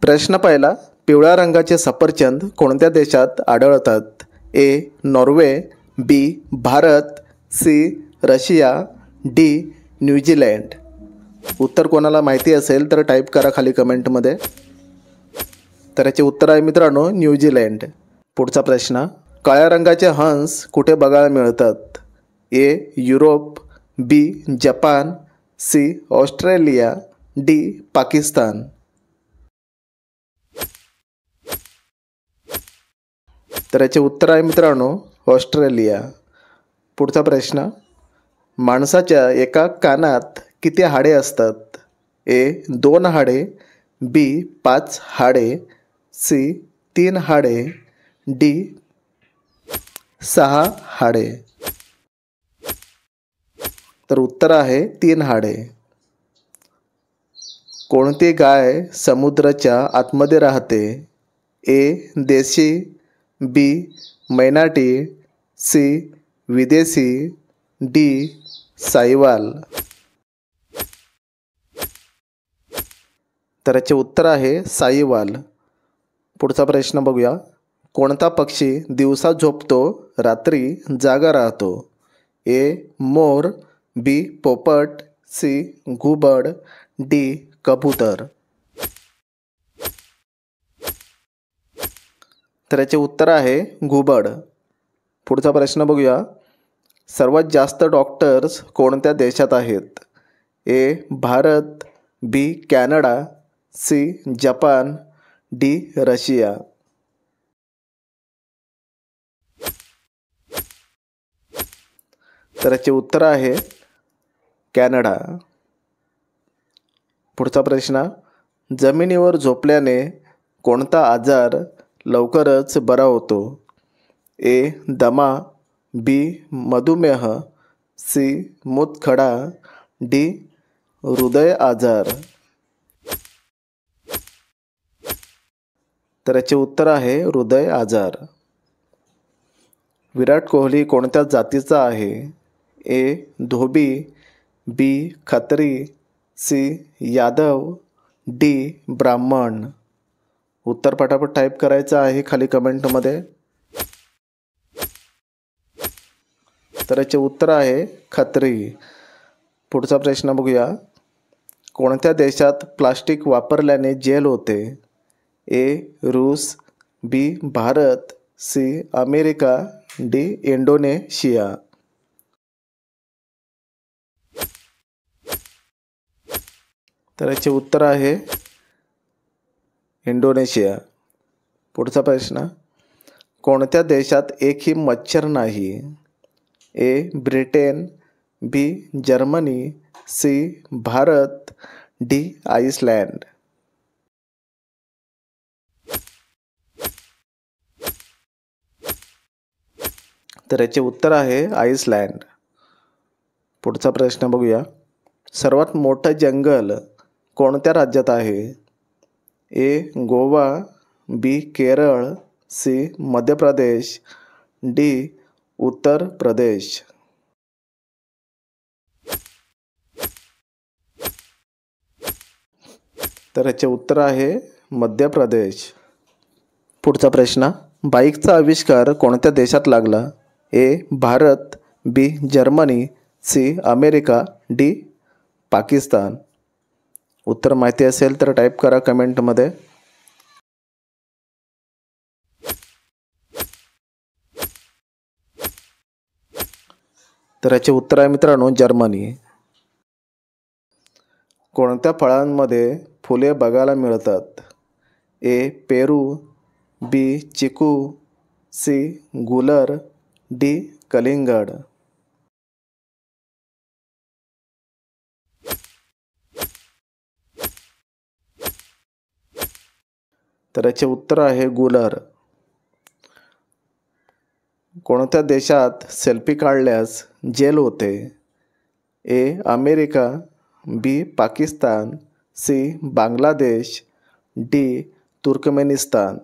प्रश्न पहिला, पिवळ्या रंगाचे सफरचंद कोणत्या देशात आढळतात? A. Norway, B. Bharat, C. Russia, D. New Zealand. उत्तर कोणाला माहिती असेल तर टाईप करा खाली कमेंटमध्ये. तर याचे उत्तर आहे मित्रांनो न्यूझीलंड. पुढचा प्रश्न, काळ्या रंगाचे हंस कुठे बघायला मिळतात? A. Europe, B. Japan, C. Australia, D. Pakistan. तर याचे उत्तर आहे मित्रांनो ऑस्ट्रेलिया. पुढचा प्रश्न, माणसाच्या एका कानात किती हाडे असतात? ए. 2 हाडे, बी. 5 हाडे, सी. 3 हाडे, डी. 6 हाडे. तर उत्तर आहे 3 हाडे. कोणती गाय समुद्राच्या आतमध्ये राहते? ए. देशी, बी. Manatee, C. विदेशी, डी. साहिवाल. तर याचे उत्तर आहे साहिवाल. पुढचा प्रश्न बघूया, कोणता पक्षी दिवसा झोपतो रात्री जागा राहतो? ए. मोर, बी. पोपट, सी. घुबड, डी. कबूतर. तर याचे उत्तर आहे घुबड. पुढचा प्रश्न बघूया, सर्वात जास्त डॉक्टर्स कोणत्या देशात आहेत? A. Bharat, B. Canada, C. Japan, D. Russia. तर याचे उत्तर आहे कॅनडा. पुढचा प्रश्न, जमिनीवर झोपल्याने कोणता आजार लवकरच बरा होतो? ए. दमा, बी. मधुमेह, सी. मूतखडा, डी. हृदय आजार. तर याचे उत्तर आहे हृदय आजार. विराट कोहली कोणत्या जातीचा आहे? ए. धोबी, बी. खत्री, सी. यादव, डी. ब्राह्मण. उत्तर पटापट टाईप करायचं आहे खाली कमेंटमध्ये. तर याचे उत्तर आहे खत्री. पुढचा प्रश्न बघूया, कोणत्या देशात प्लास्टिक वापरल्याने जेल होते? ए. रूस, B. Bharat, C. America, D. Indonesia. तर याचे उत्तर आहे इंडोनेशिया. पुढचा प्रश्न, कोणत्या देशात एकही मच्छर नाही? A. Britain, B. Germany, C. Bharat, D. Iceland. तर याचे उत्तर आहे आइसलँड. पुढचा प्रश्न बघूया, सर्वात मोठं जंगल कोणत्या राज्यात आहे? ए. गोवा, बी. केरळ, सी. मध्य प्रदेश, डी. उत्तर प्रदेश. तर याचे उत्तर आहे मध्य प्रदेश. पुढचा प्रश्न, बाईकचा आविष्कार कोणत्या देशात लागला? A. Bharat, B. Germany, C. America, D. Pakistan. उत्तर माहिती असेल तर टाईप करा कमेंटमध्ये. तर याचे उत्तर आहे मित्रांनो जर्मनी. कोणत्या फळांमध्ये फुले बघायला मिळतात? ए. पेरू, बी. चिकू, सी. गुलर, डी. कलिंगड. तर याचे उत्तर आहे गुलर. कोणत्या देशात सेल्फी काढल्यास जेल होते? A. America, B. Pakistan, C. Bangladesh, D. Turkmenistan.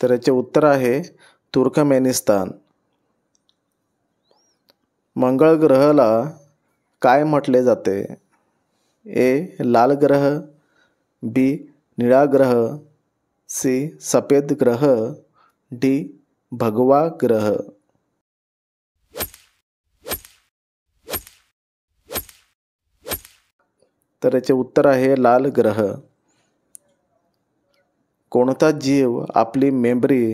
तर याचे उत्तर आहे तुर्कमेनिस्तान. मंगळ ग्रहाला काय म्हटले जाते? ए लाल ग्रह, बी निळा ग्रह, सी सफेद ग्रह, डी भगवा ग्रह. तर याचे उत्तर आहे लाल ग्रह. कोणता जीव आपली मेमरी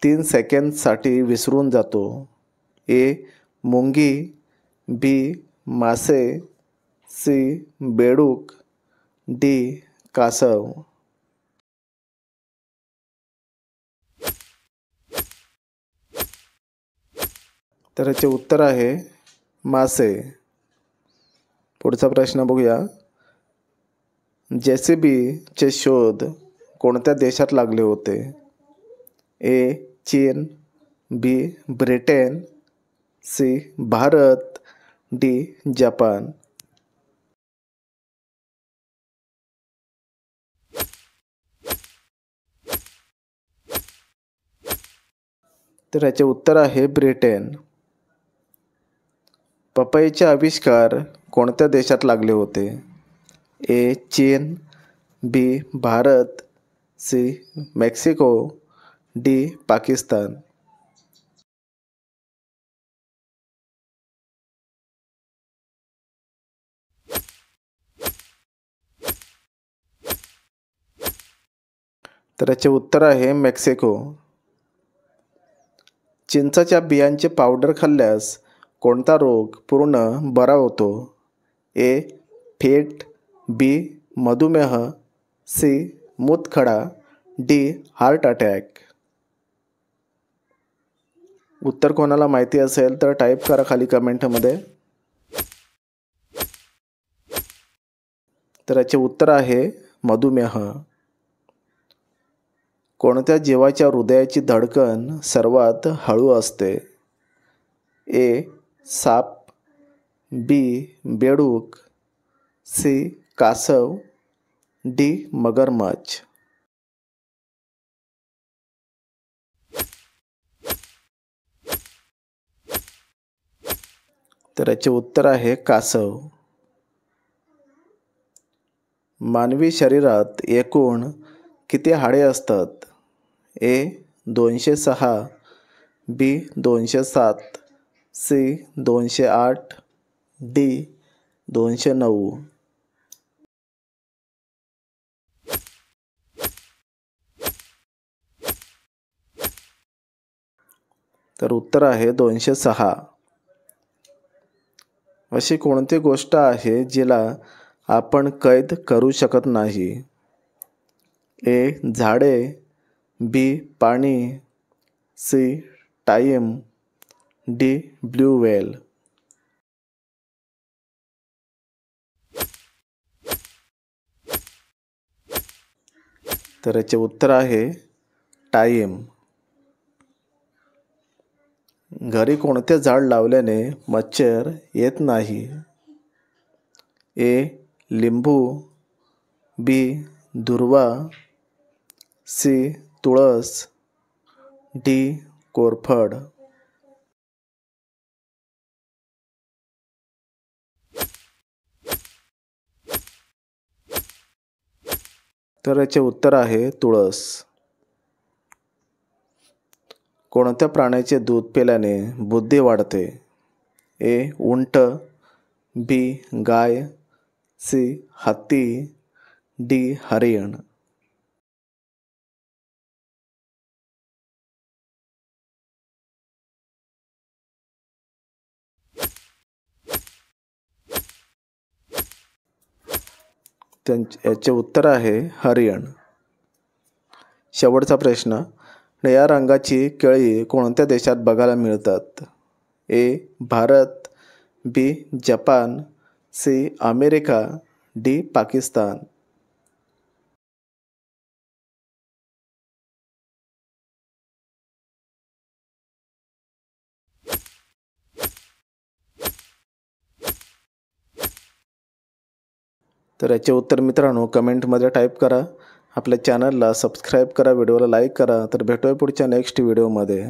3 सेकंदसाठी विसरून जातो? ए मुंगी, बी मासे, सी बेडूक, डी कासव. तर याचे उत्तर आहे मासे. पुढचा प्रश्न बघूया. JCBचे शोध कोणत्या देशात लागले होते? ए चीन, B Britain, C Bharat, D Japan. तर याचे उत्तर आहे ब्रिटन. पपईचे आविष्कार कोणत्या देशात लागले होते? ए चीन, B Bharat, C Mexico, D Pakistan. तर याचे उत्तर आहे मेक्सिको. चिंचाच्या बियांचे पावडर खाल्ल्यास कोणता रोग पूर्ण बरा होतो? ए फेट, बी मधुमेह, सी मूतखडा, डी हार्ट अटॅक. उत्तर कोणाला माहिती असेल तर टाईप करा खाली कमेंटमध्ये. तर याचे उत्तर आहे मधुमेह. कोणत्या जीवाच्या हृदयाची धडकन सर्वात हळू असते? ए साप, बी बेडूक, सी कासव, डी मगरमच्छ. तर याचे उत्तर आहे कासव. मानवी शरीरात एकूण किती हाडे असतात? ए 206, बी 207, सी 208, डी 209. तर उत्तर आहे 206. अशी कोणती गोष्ट आहे जिला आपण कैद करू शकत नाही? ए झाडे, बी पाणी, C time, D blue whale. तर याचे उत्तर आहे टाइम. घरी कोणते झाड लावल्याने मच्छर येत नाही? ए लिंबू, बी दुर्वा, सी तुळस, डी कोरफड. तर याचे उत्तर आहे तुळस. कोणत्या प्राण्याचे दूध पिल्याने बुद्धी वाढते? ए उंट, बी गाय, सी हत्ती, डी हरिण. याचे उत्तर आहे हरिण. शेवटचा प्रश्न. निळ्या रंगाची केळी कोणत्या देशात बघायला मिळतात? A Bharat, B Japan, C America, D Pakistan. तर याचे उत्तर मित्रांनो कमेंटमध्ये टाईप करा. आपल्या चॅनलला सबस्क्राईब करा, व्हिडिओला लाईक करा. तर भेटूया पुढच्या नेक्स्ट व्हिडिओमध्ये.